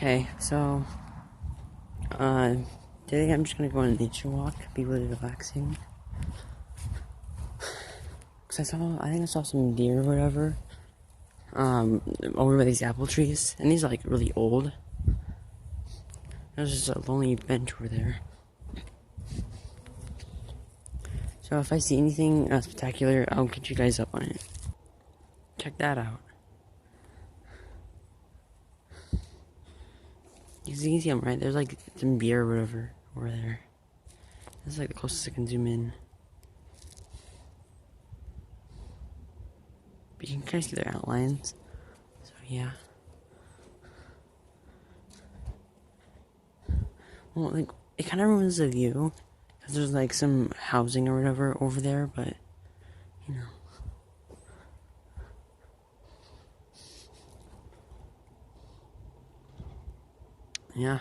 Okay, so, today I'm just gonna go on a nature walk, be really relaxing. Cause I think I saw some deer or whatever, over by these apple trees, and these are like really old. There's just a lonely bench over there. So if I see anything spectacular, I'll get you guys up on it. Check that out. You can see them, right? There's like some deer or whatever over there. This is like the closest I can zoom in. But you can kind of see their outlines. So yeah. Well, like, it kind of ruins the view. Because there's like some housing or whatever over there, but, you know. Yeah.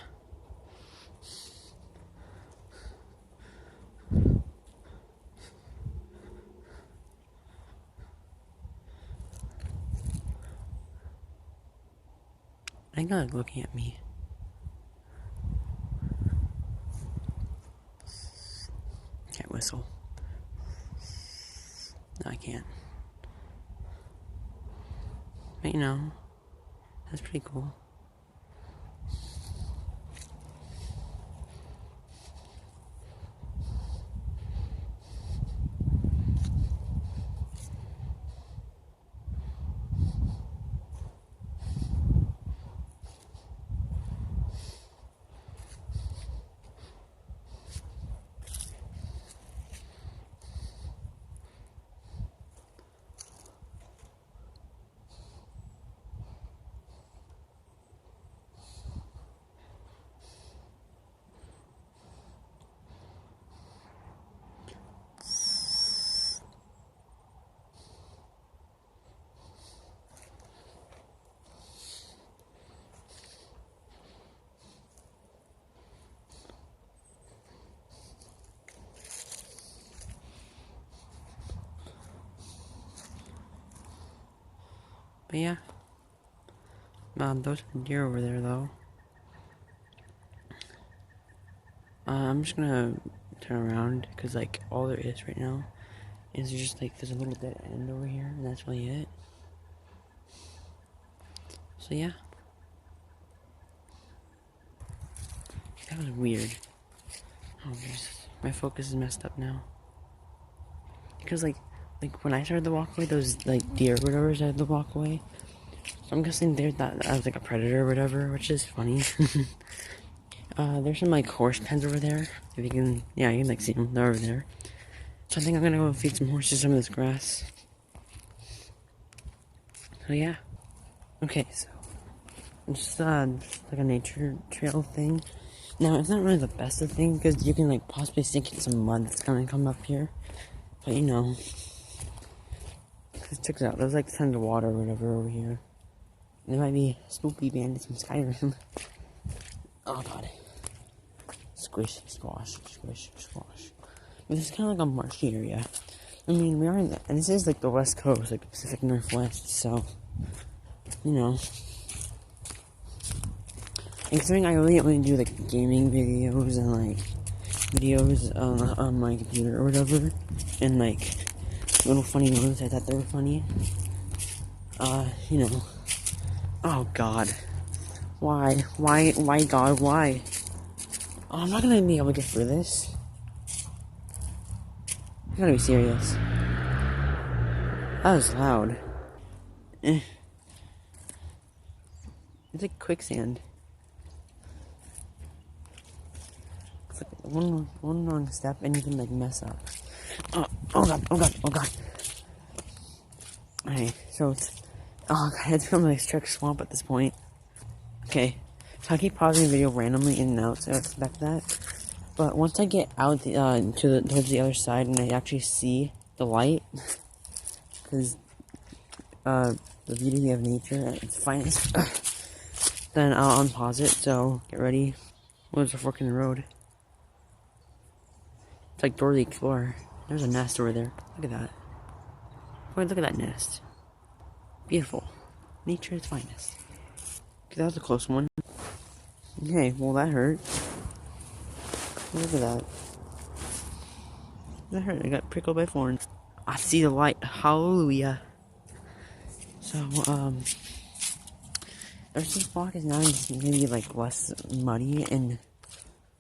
I think they're like looking at me. Can't whistle. No, I can't. But you know, that's pretty cool. But yeah. Those are deer over there though. I'm just gonna turn around because like all there is right now is just like there's a little dead end over here and that's really it. So yeah. That was weird. Oh Jesus. My focus is messed up now. Because like when I started the walkway, those like deer or whatever started the walkway. So I'm guessing they thought I was like a predator or whatever, which is funny. There's some like horse pens over there. If you can, yeah, you can like see them. They're over there. So I think I'm gonna go feed some horses some of this grass. So yeah. Okay, so just like a nature trail thing. Now it's not really the best of things because you can like possibly sink in some mud that's gonna come up here. But you know, check it out. There's like tons of water or whatever over here. There might be spoopy bandits from Skyrim. Oh god. Squish, squash, squish, squash. But this is kind of like a marshy area. I mean, we are in and this is like the west coast, like the Pacific Northwest, so, you know. And considering I really only do like gaming videos and like videos on my computer or whatever, and like little funny ones, I thought they were funny. You know. Oh god. Why, God, why? Oh, I'm not gonna be able to get through this. You gotta be serious. That was loud. It's like quicksand. It's like one wrong step and you can like mess up. Oh god. Okay, so it's... Oh god, it's become like a strict swamp at this point. Okay, so I keep pausing the video randomly in and out, so I expect that. But once I get out towards the other side and I actually see the light, because the beauty of nature at its finest, then I'll unpause it. So get ready. There's a fork in the road. It's like Dora the Explorer. There's a nest over there. Look at that. Wait, look at that nest. Beautiful. Nature at its finest. Okay, that was a close one. Okay, well that hurt. Look at that. That hurt. I got prickled by thorns. I see the light. Hallelujah. So, the rest of this block is now maybe like less muddy and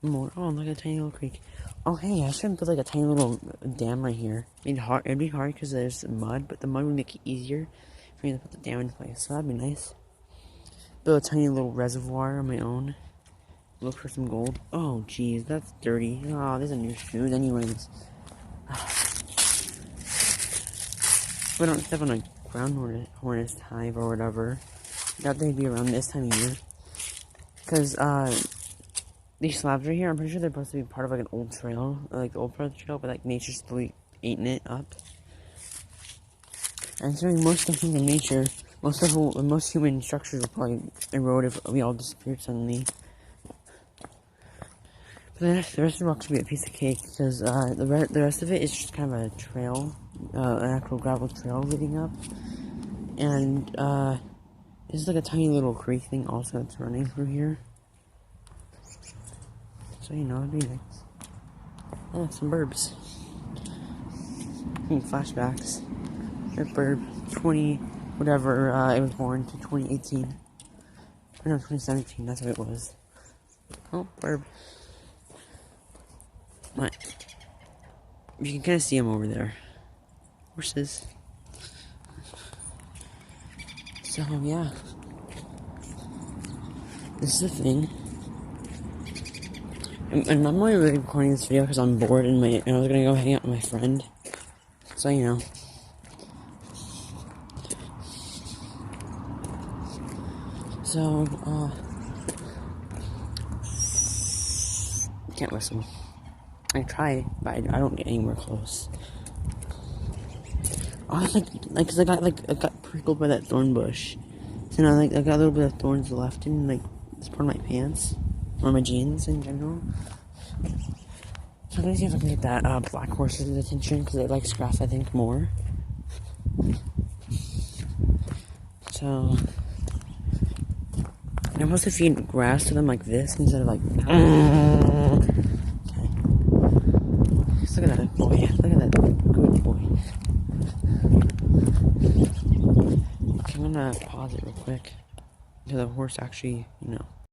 more. Oh, look at a tiny little creek. Oh, hey, I should put like a tiny little dam right here. It'd be hard because there's mud, but the mud would make it easier for me to put the dam in place. So that'd be nice. Build a tiny little reservoir on my own. Look for some gold. Oh, jeez, that's dirty. Oh, there's a new shoes. Anyways, we don't step on a ground hornet's hive or whatever. Doubt they'd be around this time of year. Because, these slabs right here, I'm pretty sure they're supposed to be part of like an old trail, like the old part of the trail, but like nature's slowly eating it up. And so most of things in nature, most human structures will probably erode if we all disappeared suddenly. But the rest of the rocks will be a piece of cake because the rest of it is just kind of a trail, an actual gravel trail leading up, and there's like a tiny little creek thing also that's running through here. So you know, it'd be nice. Oh, some burbs. Flashbacks. That burb, 20, whatever, it was born to 2018. Or no, 2017, that's what it was. Oh, burb. What? You can kind of see him over there. Horses. So, yeah. This is the thing. And I'm only really recording this video because I'm bored and I was gonna go hang out with my friend. So, you know. So, can't whistle. I try, but I don't get anywhere close. Oh, it's like, cause I got prickled by that thorn bush. So now, I got a little bit of thorns left in, this part of my pants. Or my jeans in general. So I'm gonna see if I can get that, black horse's attention, because it likes grass, I think, more. So, I'm supposed to feed grass to them like this, instead of okay. Just look at that boy. Look at that good boy. Okay, I'm gonna pause it real quick. Until the horse actually,